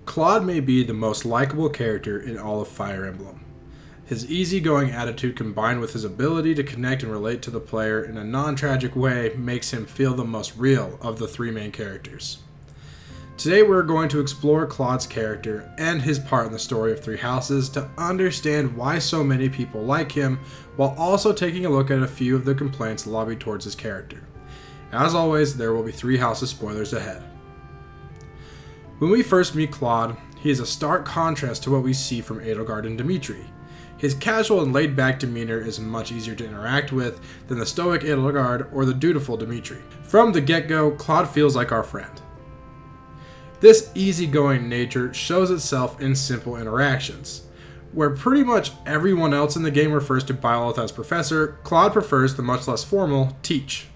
Claude may be the most likable character in all of Fire Emblem. His easygoing attitude combined with his ability to connect and relate to the player in a non-tragic way makes him feel the most real of the three main characters. Today we're going to explore Claude's character and his part in the story of Three Houses to understand why so many people like him, while also taking a look at a few of the complaints lobbied towards his character. As always, there will be Three Houses spoilers ahead. When we first meet Claude, he is a stark contrast to what we see from Edelgard and Dimitri. His casual and laid-back demeanor is much easier to interact with than the stoic Edelgard or the dutiful Dimitri. From the get-go, Claude feels like our friend. This easygoing nature shows itself in simple interactions. Where pretty much everyone else in the game refers to Byleth as Professor, Claude prefers the much less formal Teach.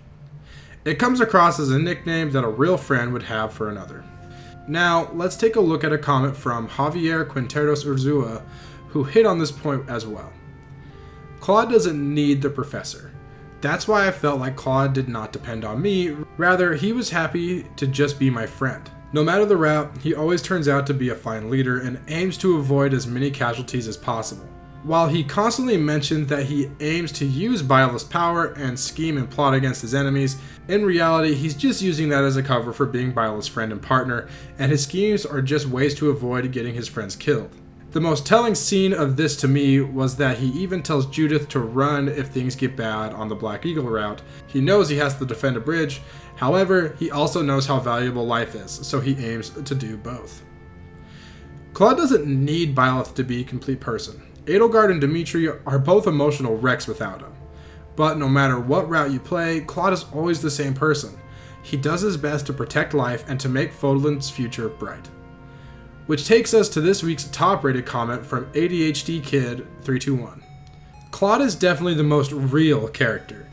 It comes across as a nickname that a real friend would have for another. Now, let's take a look at a comment from Javier Quinteros Urzua, who hit on this point as well. Claude doesn't need the Professor. That's why I felt like Claude did not depend on me, rather he was happy to just be my friend. No matter the route, he always turns out to be a fine leader and aims to avoid as many casualties as possible. While he constantly mentions that he aims to use Byleth's power and scheme and plot against his enemies, in reality he's just using that as a cover for being Byleth's friend and partner, and his schemes are just ways to avoid getting his friends killed. The most telling scene of this to me was that he even tells Judith to run if things get bad on the Black Eagle route. He knows he has to defend a bridge, however, he also knows how valuable life is, so he aims to do both. Claude doesn't need Byleth to be a complete person. Edelgard and Dimitri are both emotional wrecks without him. But no matter what route you play, Claude is always the same person. He does his best to protect life and to make Fodlan's future bright. Which takes us to this week's top rated comment from ADHD Kid 321. Claude is definitely the most real character.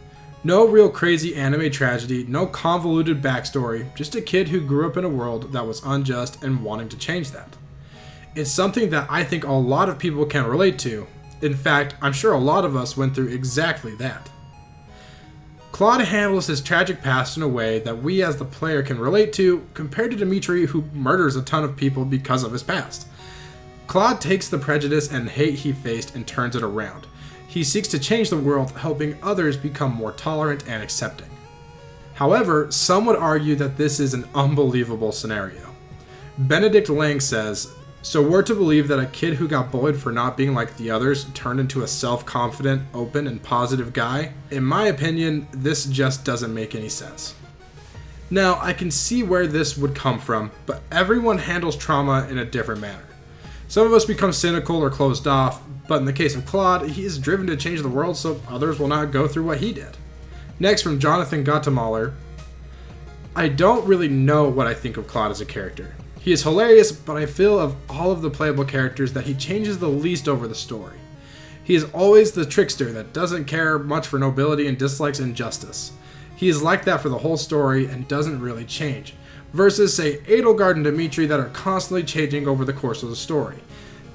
No real crazy anime tragedy, no convoluted backstory, just a kid who grew up in a world that was unjust and wanting to change that. It's something that I think a lot of people can relate to. In fact, I'm sure a lot of us went through exactly that. Claude handles his tragic past in a way that we as the player can relate to, compared to Dimitri, who murders a ton of people because of his past. Claude takes the prejudice and hate he faced and turns it around. He seeks to change the world, helping others become more tolerant and accepting. However, some would argue that this is an unbelievable scenario. Benedict Lang says, "So we're to believe that a kid who got bullied for not being like the others turned into a self-confident, open, and positive guy? In my opinion, this just doesn't make any sense." Now, I can see where this would come from, but everyone handles trauma in a different manner. Some of us become cynical or closed off, but in the case of Claude, he is driven to change the world so others will not go through what he did. Next, from Jonathan Guatemaler, "I don't really know what I think of Claude as a character. He is hilarious, but I feel of all of the playable characters that he changes the least over the story. He is always the trickster that doesn't care much for nobility and dislikes injustice. He is like that for the whole story and doesn't really change, versus say Edelgard and Dimitri that are constantly changing over the course of the story.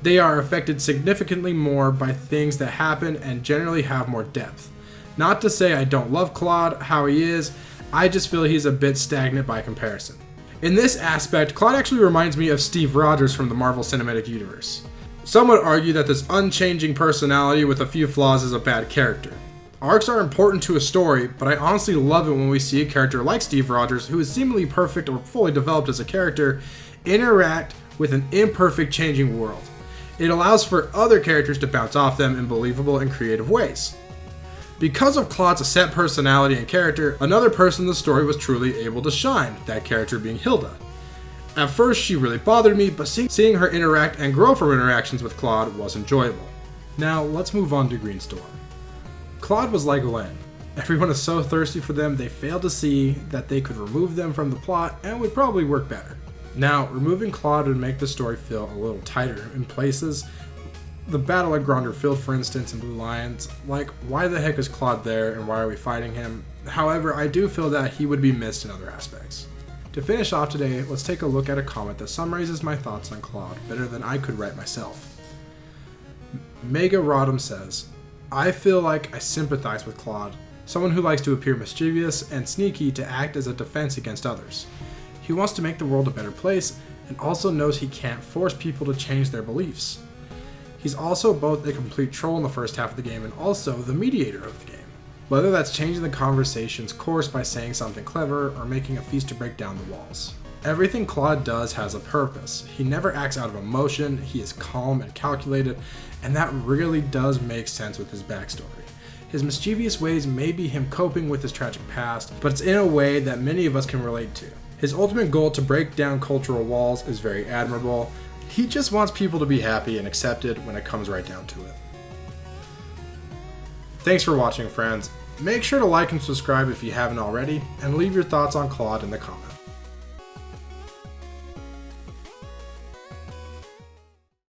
They are affected significantly more by things that happen and generally have more depth. Not to say I don't love Claude, how he is, I just feel he's a bit stagnant by comparison. In this aspect, Claude actually reminds me of Steve Rogers from the Marvel Cinematic Universe. Some would argue that this unchanging personality with a few flaws is a bad character. Arcs are important to a story, but I honestly love it when we see a character like Steve Rogers, who is seemingly perfect or fully developed as a character, interact with an imperfect changing world. It allows for other characters to bounce off them in believable and creative ways. Because of Claude's set personality and character, another person in the story was truly able to shine, that character being Hilda. At first she really bothered me, but seeing her interact and grow from interactions with Claude was enjoyable. Now let's move on to Greenstorm. Claude was like Len. Everyone is so thirsty for them they failed to see that they could remove them from the plot and would probably work better. Now, removing Claude would make the story feel a little tighter in places. The battle at Gronder Field, for instance, in Blue Lions, like, why the heck is Claude there and why are we fighting him? However, I do feel that he would be missed in other aspects. To finish off today, let's take a look at a comment that summarizes my thoughts on Claude better than I could write myself. Mega Rodham says, "I feel like I sympathize with Claude, someone who likes to appear mischievous and sneaky to act as a defense against others. He wants to make the world a better place, and also knows he can't force people to change their beliefs. He's also both a complete troll in the first half of the game and also the mediator of the game. Whether that's changing the conversation's course by saying something clever or making a feast to break down the walls. Everything Claude does has a purpose. He never acts out of emotion, he is calm and calculated, and that really does make sense with his backstory. His mischievous ways may be him coping with his tragic past, but it's in a way that many of us can relate to. His ultimate goal to break down cultural walls is very admirable. He just wants people to be happy and accepted when it comes right down to it. Thanks for watching, friends. Make sure to like and subscribe if you haven't already, and leave your thoughts on Claude in the comments.